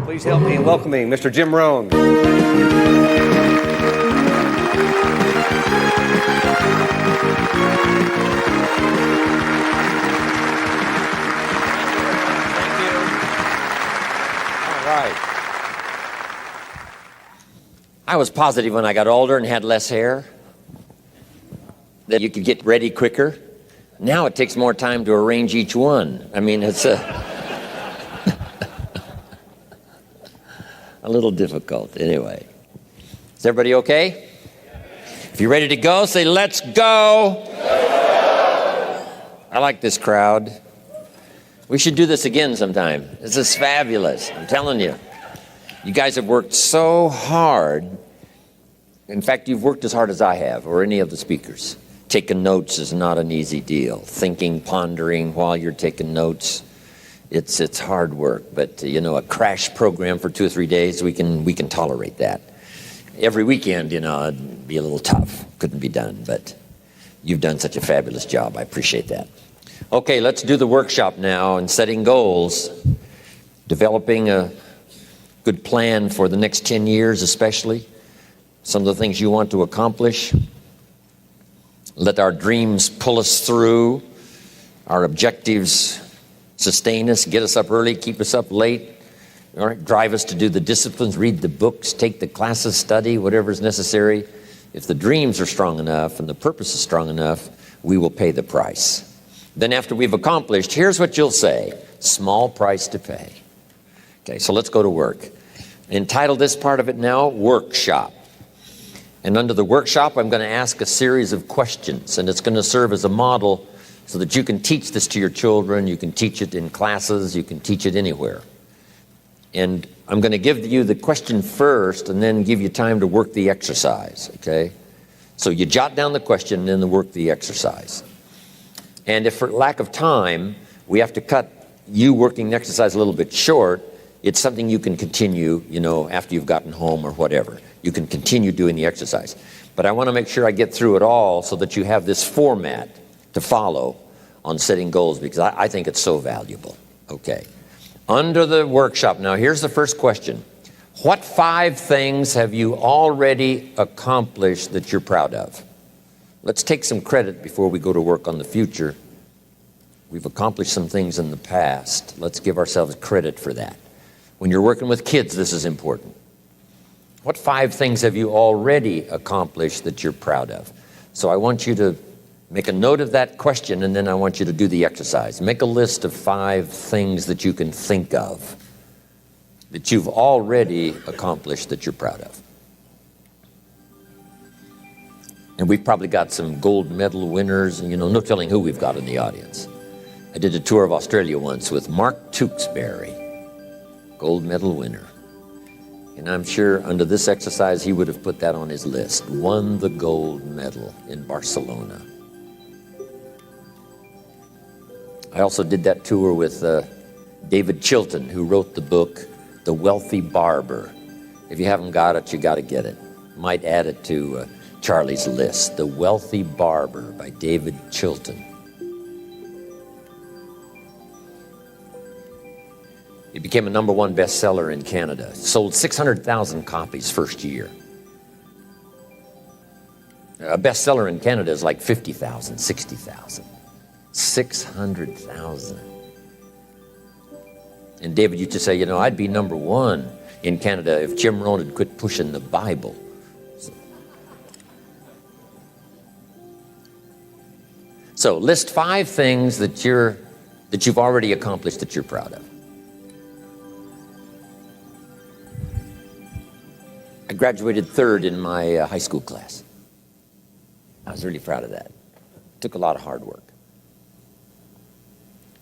Please help me in welcoming Mr. Jim Rohn. I was positive when I got older and had less hair that you could get ready quicker. Now it takes more time to arrange each one. I mean, it's a little difficult. Anyway, is everybody okay? If you're ready to go, say, let's go. I like this crowd. We should do this again sometime. This is fabulous, I'm telling you. You guys have worked so hard. In fact, you've worked as hard as I have, or any of the speakers. Taking notes is not an easy deal. Thinking, pondering while you're taking notes, it's hard work. But you know, a crash program for 2 or 3 days, we can tolerate that. Every weekend, you know, it'd be a little tough. Couldn't be done, but you've done such a fabulous job. I appreciate that. Okay, let's do the workshop now and setting goals. Developing a good plan for the next 10 years especially. Some of the things you want to accomplish. Let our dreams pull us through. Our objectives sustain us, get us up early, keep us up late. All right, drive us to do the disciplines, read the books, take the classes, study, whatever is necessary. If the dreams are strong enough and the purpose is strong enough, we will pay the price. Then after we've accomplished, here's what you'll say. Small price to pay. Okay, so let's go to work. Entitle this part of it now, Workshop. And under the workshop, I'm going to ask a series of questions, and it's going to serve as a model so that you can teach this to your children, you can teach it in classes, you can teach it anywhere. And I'm going to give you the question first and then give you time to work the exercise, okay? So you jot down the question and then work the exercise. And if for lack of time, we have to cut you working the exercise a little bit short, it's something you can continue, you know, after you've gotten home or whatever. You can continue doing the exercise. But I want to make sure I get through it all so that you have this format to follow on setting goals, because I think it's so valuable. Okay. Under the workshop, now here's the first question. What 5 things have you already accomplished that you're proud of? Let's take some credit before we go to work on the future. We've accomplished some things in the past. Let's give ourselves credit for that. When you're working with kids, this is important. What 5 things have you already accomplished that you're proud of? So I want you to make a note of that question, and then I want you to do the exercise. Make a list of 5 things that you can think of that you've already accomplished that you're proud of. And we've probably got some gold medal winners, and you know, no telling who we've got in the audience. I did a tour of Australia once with Mark Tewksbury, gold medal winner. And I'm sure under this exercise, he would have put that on his list. Won the gold medal in Barcelona. I also did that tour with David Chilton, who wrote the book, The Wealthy Barber. If you haven't got it, you got to get it. Might add it to Charlie's list. The Wealthy Barber by David Chilton. It became a #1 bestseller in Canada. Sold 600,000 copies first year. A bestseller in Canada is like 50,000, 60,000. 600,000. And David used to say, you know, I'd be #1 in Canada if Jim Rohn had quit pushing the Bible. So list 5 things that you've already accomplished that you're proud of. I graduated 3rd in my high school class. I was really proud of that. It took a lot of hard work.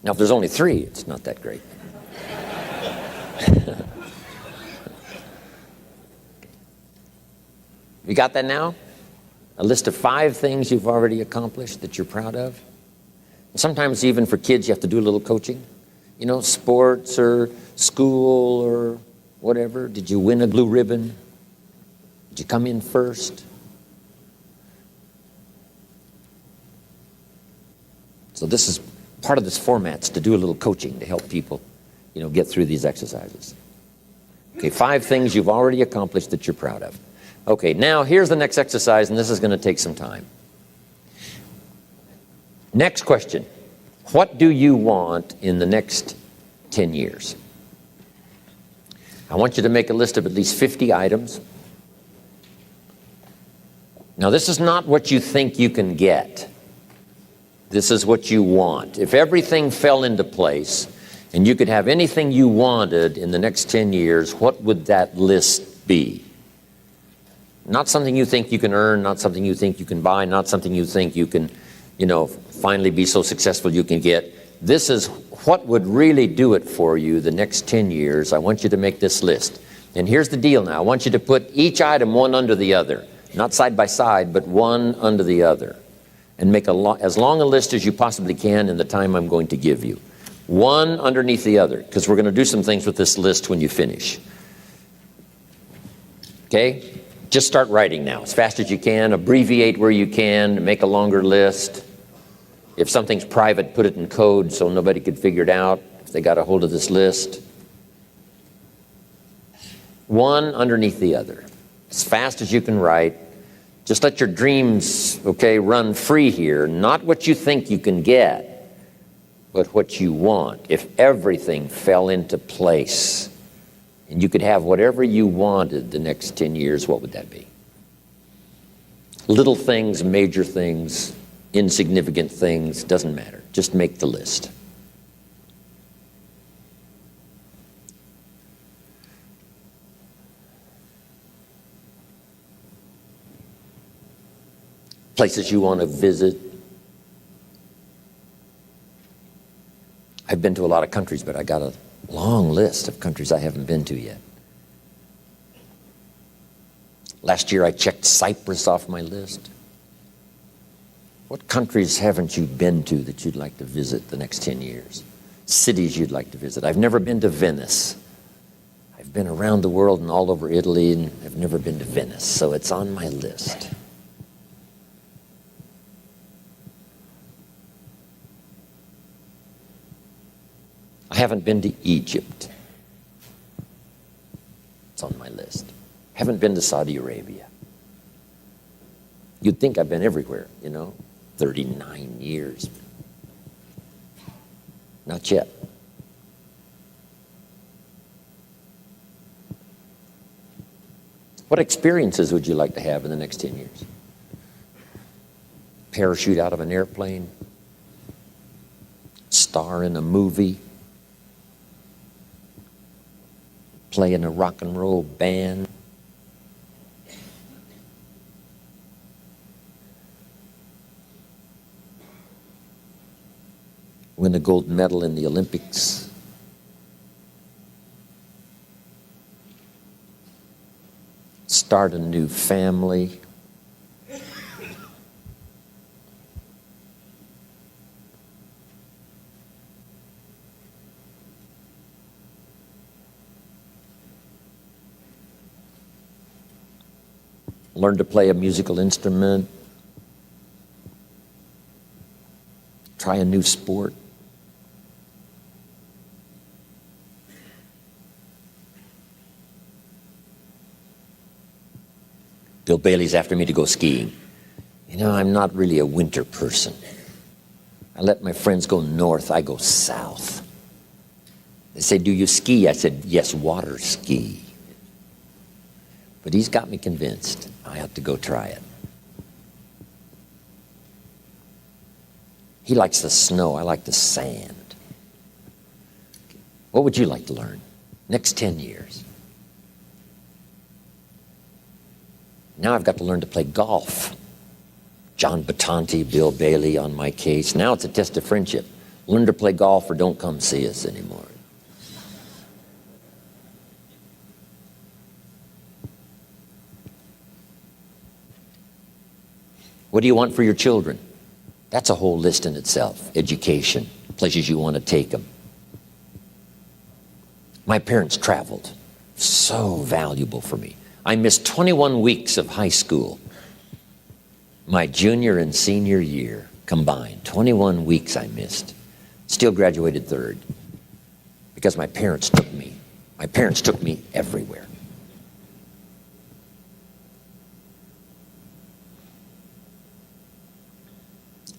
Now, if there's only 3, it's not that great. You got that now? A list of 5 things you've already accomplished that you're proud of. And sometimes even for kids, you have to do a little coaching. You know, sports or school or whatever. Did you win a blue ribbon? Did you come in first? So this is part of this format, to do a little coaching to help people, you know, get through these exercises. Okay, 5 things you've already accomplished that you're proud of. Okay, now here's the next exercise, and this is going to take some time. Next question. What do you want in the next 10 years? I want you to make a list of at least 50 items. Now, this is not what you think you can get. This is what you want. If everything fell into place and you could have anything you wanted in the next 10 years, what would that list be? Not something you think you can earn, not something you think you can buy, not something you think you can, finally be so successful you can get. This is what would really do it for you the next 10 years. I want you to make this list. And here's the deal now. I want you to put each item one under the other. Not side by side, but one under the other. And make as long a list as you possibly can in the time I'm going to give you. One underneath the other, because we're going to do some things with this list when you finish. Okay? Just start writing now, as fast as you can. Abbreviate where you can. Make a longer list. If something's private, put it in code so nobody could figure it out if they got a hold of this list. One underneath the other. As fast as you can write. Just let your dreams, run free here. Not what you think you can get, but what you want. If everything fell into place and you could have whatever you wanted the next 10 years, what would that be? Little things, major things, insignificant things, doesn't matter. Just make the list. Places you want to visit. I've been to a lot of countries, but I got a long list of countries I haven't been to yet. Last year I checked Cyprus off my list. What countries haven't you been to that you'd like to visit the next 10 years? Cities you'd like to visit. I've never been to Venice. I've been around the world and all over Italy, and I've never been to Venice, so it's on my list. I haven't been to Egypt. It's on my list. Haven't been to Saudi Arabia. You'd think I've been everywhere, 39 years. Not yet. What experiences would you like to have in the next 10 years? Parachute out of an airplane? Star in a movie? Play in a rock and roll band? Win a gold medal in the Olympics? Start a new family? Learn to play a musical instrument? Try a new sport? Bill Bailey's after me to go skiing. I'm not really a winter person. I let my friends go north, I go south. They say, do you ski? I said, yes, water ski. But he's got me convinced I have to go try it. He likes the snow, I like the sand. What would you like to learn? Next 10 years. Now I've got to learn to play golf. John Battanti, Bill Bailey on my case. Now it's a test of friendship. Learn to play golf or don't come see us anymore. What do you want for your children? That's a whole list in itself. Education, places you want to take them. My parents traveled. So valuable for me. I missed 21 weeks of high school. My junior and senior year combined. 21 weeks I missed. Still graduated third. Because my parents took me My parents took me everywhere.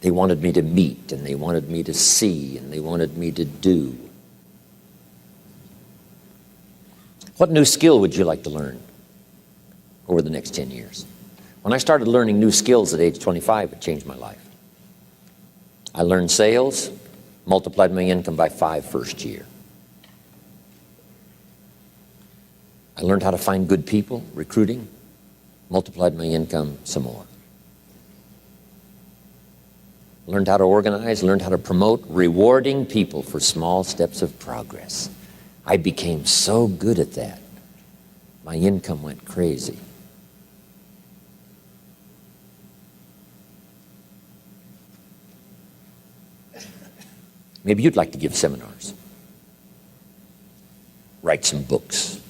They wanted me to meet, and they wanted me to see, and they wanted me to do. What new skill would you like to learn over the next 10 years? When I started learning new skills at age 25, it changed my life. I learned sales, multiplied my income by 5 first year. I learned how to find good people, recruiting, multiplied my income some more. Learned how to organize, learned how to promote, rewarding people for small steps of progress. I became so good at that, my income went crazy. Maybe you'd like to give seminars, write some books.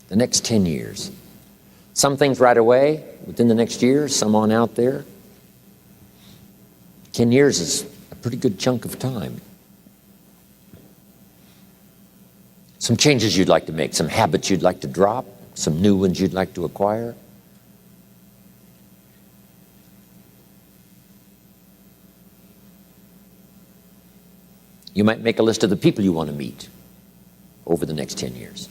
The next 10 years. Some things right away, within the next year, some on out there. 10 years is a pretty good chunk of time. Some changes you'd like to make, some habits you'd like to drop, some new ones you'd like to acquire. You might make a list of the people you want to meet over the next 10 years.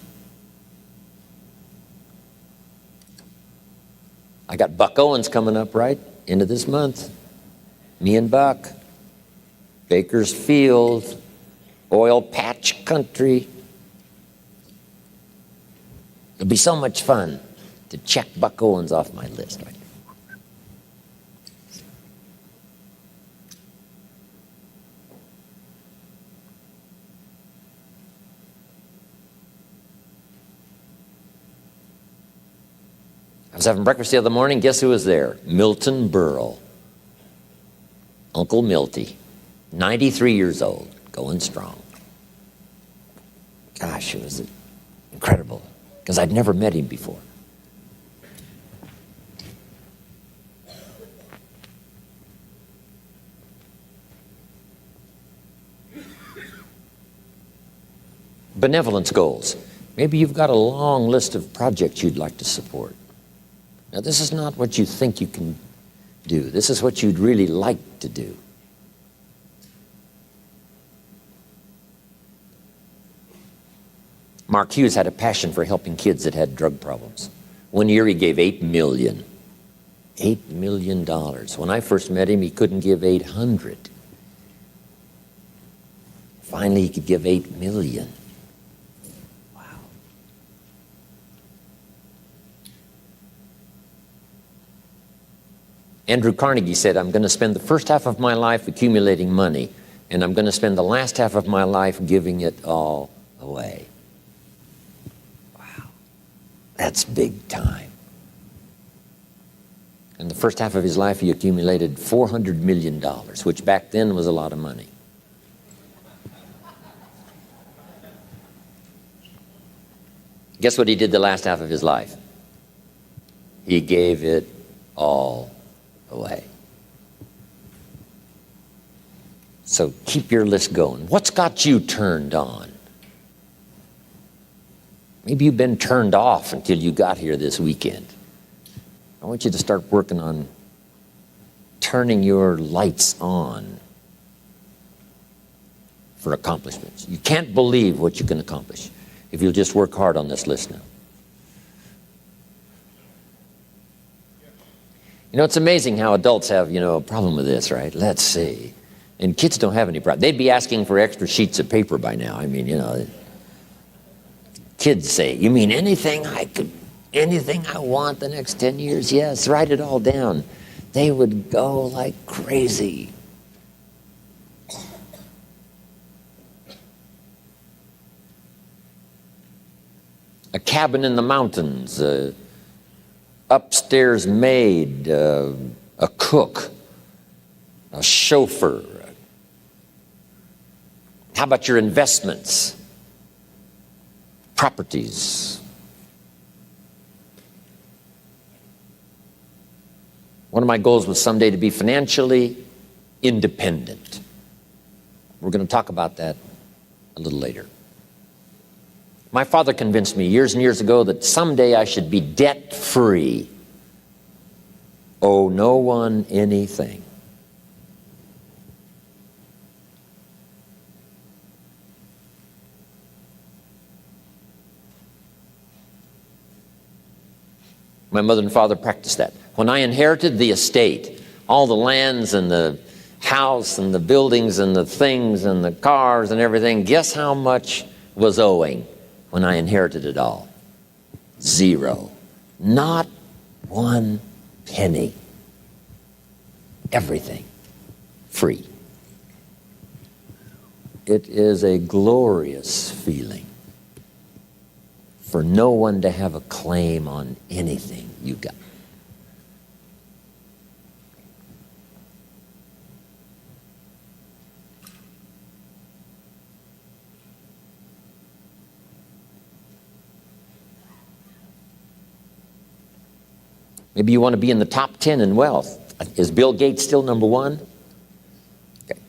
I got Buck Owens coming up right end of this month. Me and Buck. Bakersfield, oil patch country. It'll be so much fun to check Buck Owens off my list. Right? I was having breakfast the other morning. Guess who was there? Milton Berle. Uncle Milty. 93 years old. Going strong. Gosh, it was incredible. Because I'd never met him before. Benevolence goals. Maybe you've got a long list of projects you'd like to support. Now, this is not what you think you can do. This is what you'd really like to do. Mark Hughes had a passion for helping kids that had drug problems. One year he gave $8 million. $8 million. When I first met him, he couldn't give 800. Finally, he could give 8 million. Wow. Andrew Carnegie said, I'm going to spend the first half of my life accumulating money, and I'm going to spend the last half of my life giving it all away. Wow. That's big time. In the first half of his life, he accumulated $400 million, which back then was a lot of money. Guess what he did the last half of his life? He gave it all away. So keep your list going. What's got you turned on? Maybe you've been turned off until you got here this weekend. I want you to start working on turning your lights on for accomplishments. You can't believe what you can accomplish if you'll just work hard on this list now. You know, it's amazing how adults have, a problem with this, right? Let's see. And kids don't have any problem. They'd be asking for extra sheets of paper by now. I mean, kids say, you mean anything I want the next 10 years? Yes, write it all down. They would go like crazy. A cabin in the mountains, upstairs maid, a cook, a chauffeur. How about your investments? Properties. One of my goals was someday to be financially independent. We're going to talk about that a little later. My father convinced me years and years ago that someday I should be debt-free. Owe no one anything. My mother and father practiced that. When I inherited the estate, all the lands and the house and the buildings and the things and the cars and everything, guess how much was owing when I inherited it all? 0. Not 1 penny. Everything free. It is a glorious feeling for no one to have a claim on anything you got. Maybe you want to be in the top 10 in wealth. Is Bill Gates still number 1? Okay.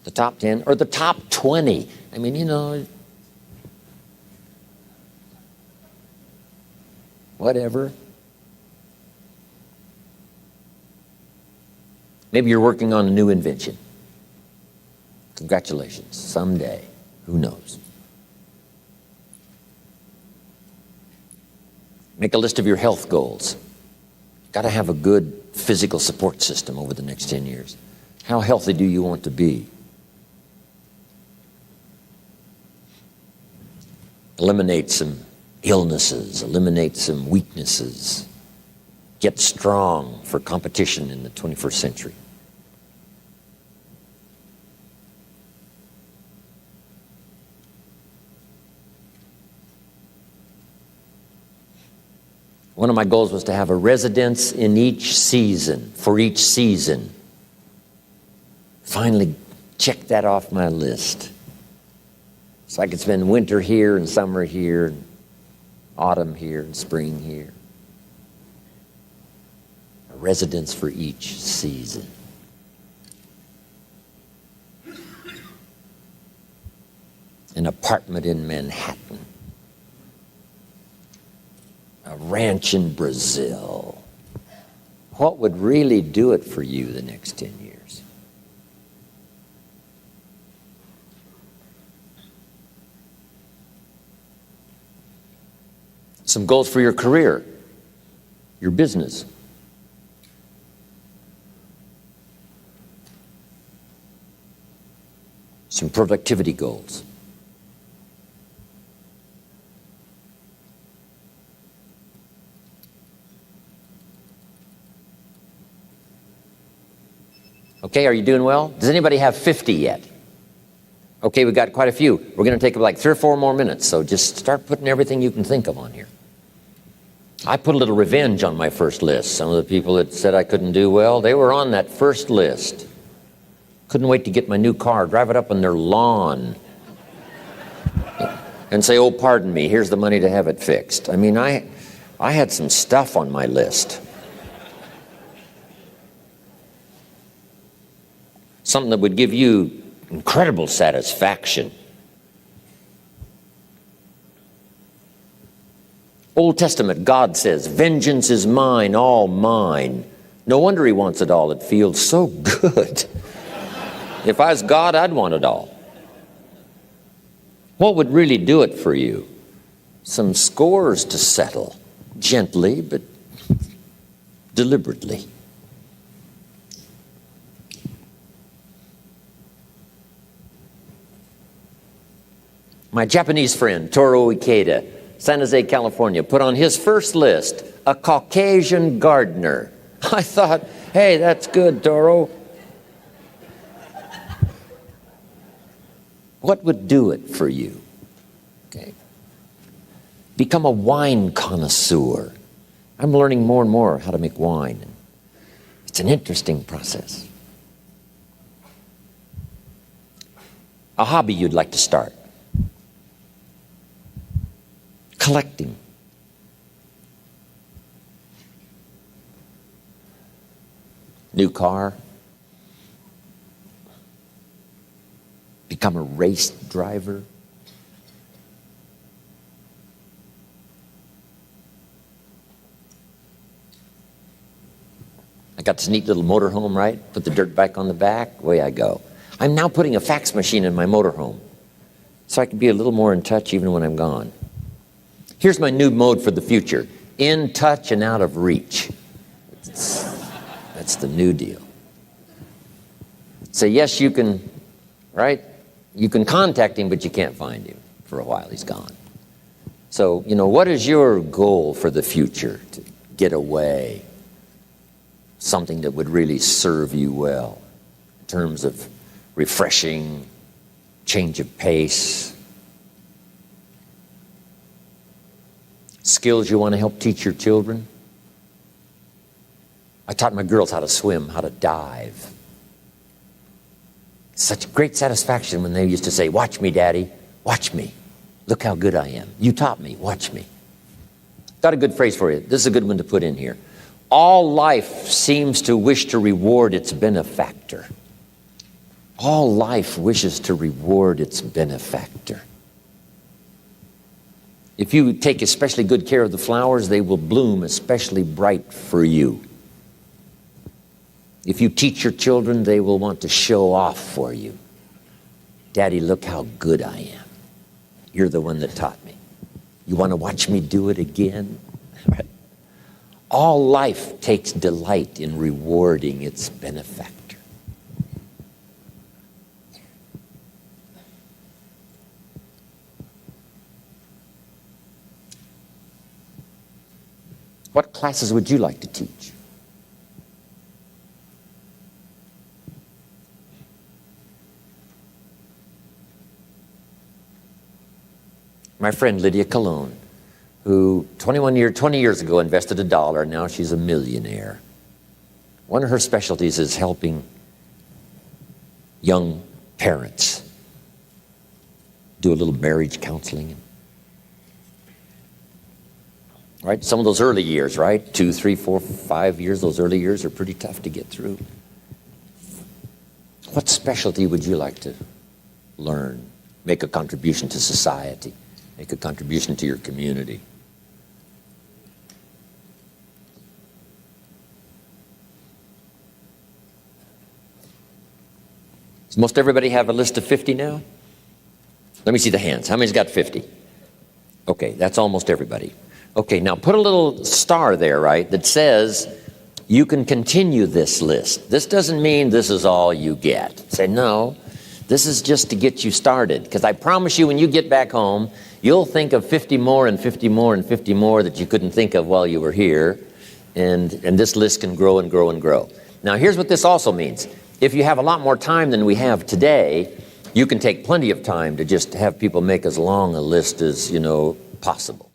The top 10 or the top 20? I mean, you know, whatever. Maybe you're working on a new invention. Congratulations. Someday. Who knows? Make a list of your health goals. You've got to have a good physical support system over the next 10 years. How healthy do you want to be? Eliminate some illnesses, eliminate some weaknesses. Get strong for competition in the 21st century. One of my goals was to have a residence in each season, for each season. Finally, check that off my list. So I could spend winter here and summer here, and autumn here and spring here. A residence for each season. An apartment in Manhattan. A ranch in Brazil. What would really do it for you the next 10 years? Some goals for your career, your business. Some productivity goals. Okay, are you doing well? Does anybody have 50 yet? Okay, we've got quite a few. We're going to take like 3 or 4 more minutes, so just start putting everything you can think of on here. I put a little revenge on my first list. Some of the people that said I couldn't do well, they were on that first list. Couldn't wait to get my new car, drive it up on their lawn, and say, oh, pardon me, here's the money to have it fixed. I mean, I had some stuff on my list. Something that would give you incredible satisfaction. Old Testament, God says, vengeance is mine, all mine. No wonder he wants it all. It feels so good. If I was God, I'd want it all. What would really do it for you? Some scores to settle, gently but deliberately. My Japanese friend, Toru Ikeda, San Jose, California, put on his first list, a Caucasian gardener. I thought, hey, that's good, Toru. What would do it for you? Okay. Become a wine connoisseur. I'm learning more and more how to make wine. It's an interesting process. A hobby you'd like to start. Collecting. new car, become a race driver. I got this neat little motorhome, right? Put the dirt bike on the back, away I go. I'm now putting a fax machine in my motorhome so I can be a little more in touch even when I'm gone. Here's my new mode for the future: in touch and out of reach. That's the new deal. So yes, you can, right? You can contact him, but you can't find him for a while. He's gone. So, what is your goal for the future? To get away. Something that would really serve you well in terms of refreshing, change of pace, skills you want to help teach your children. I taught my girls how to swim, how to dive. Such great satisfaction when they used to say, "Watch me, Daddy, watch me. Look how good I am. You taught me, watch me." Got a good phrase for you. This is a good one to put in here. All life seems to wish to reward its benefactor. All life wishes to reward its benefactor. If you take especially good care of the flowers, they will bloom especially bright for you. If you teach your children, they will want to show off for you. "Daddy, look how good I am. You're the one that taught me. You want to watch me do it again?" Right? All life takes delight in rewarding its benefactor. What classes would you like to teach? My friend Lydia Cologne, who 20 years ago invested $1, and now she's a millionaire. One of her specialties is helping young parents do a little marriage counseling. Right? Some of those early years, right? 2, 3, 4, 5 years, those early years are pretty tough to get through. What specialty would you like to learn? Make a contribution to society. Make a contribution to your community. Does most everybody have a list of 50 now? Let me see the hands. How many's got 50? Okay, that's almost everybody. Okay, now put a little star there, right, that says you can continue this list. This doesn't mean this is all you get. Say, no, this is just to get you started. Because I promise you, when you get back home, you'll think of 50 more and 50 more and 50 more that you couldn't think of while you were here. And this list can grow and grow and grow. Now, here's what this also means. If you have a lot more time than we have today, you can take plenty of time to just have people make as long a list as, possible.